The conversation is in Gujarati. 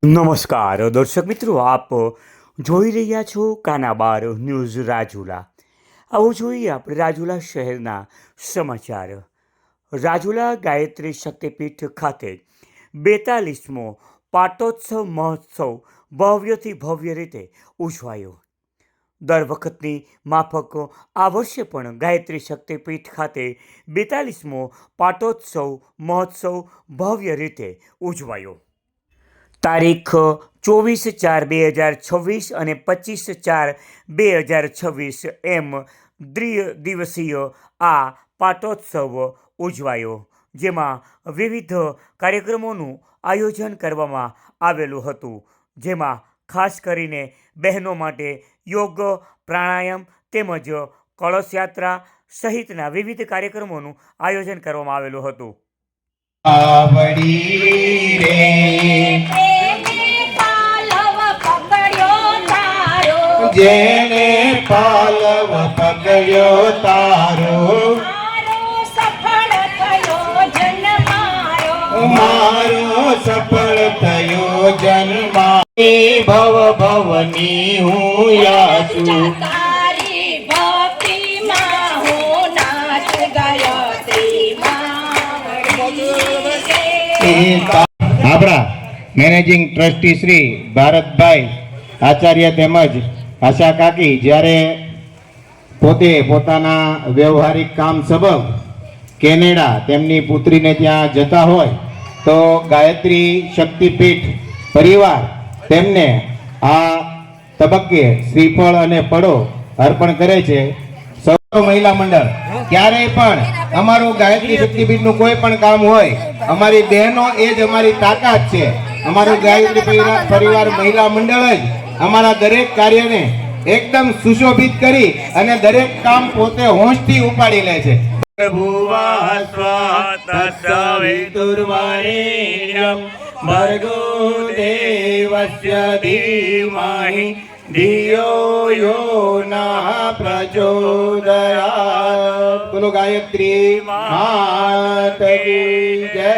નમસ્કાર દર્શક મિત્રો, આપ જોઈ રહ્યા છો કાનાબાર ન્યૂઝ રાજુલા. આવો જોઈએ આપણે રાજુલા શહેરના સમાચાર. રાજુલા ગાયત્રી શક્તિપીઠ ખાતે 42મો પાટોત્સવ મહોત્સવ ભવ્યથી ભવ્ય રીતે ઉજવાયો. દર વખતની માફક આ વર્ષે પણ ગાયત્રી શક્તિપીઠ ખાતે 42મો પાટોત્સવ મહોત્સવ ભવ્ય રીતે ઉજવાયો. તારીખ 24/4/2026 અને 25/4/2026 એમ દ્વિદિવસીય આ પાટોત્સવ ઉજવાયો, જેમાં વિવિધ કાર્યક્રમોનું આયોજન કરવામાં આવેલું હતું, જેમાં ખાસ કરીને બહેનો માટે યોગ, પ્રાણાયામ તેમજ કળશ યાત્રા સહિતના વિવિધ કાર્યક્રમોનું આયોજન કરવામાં આવેલું હતું. જેને પાલવ પકડ્યો તારો મારો સફળ થયો જન્મ. ભવ ભવની હું યાચું આપણા મેનેજિંગ ટ્રસ્ટી શ્રી ભારતભાઈ આચાર્ય તેમજ આશા કાકી જ્યારે પોતે પોતાના વ્યવહારિક કામ સબબ કેનેડા તેમની પુત્રીને ત્યાં જતા હોય તો ગાયત્રી શક્તિપીઠ પરિવાર તેમને આ તબક્કે શ્રીફળ અને ફળો અર્પણ કરે છે. સૌ મહિલા મંડળ ક્યારેય પણ અમારું ગાયત્રી શક્તિપીઠનું કોઈ પણ કામ હોય, અમારી બહેનો એ જ અમારી તાકાત છે. અમારું ગાયત્રી પરિવાર મહિલા મંડળ જ અમારા દરેક કાર્યને એકદમ સુશોભિત કરી અને દરેક કામ પોતે હોંશથી ઉપાડી લે છે. ભર્ગો દેવસ્ય ધીમહિ ધિયો યો નઃ પ્રચોદયાત. બોલો ગાયત્રી માત કી જય.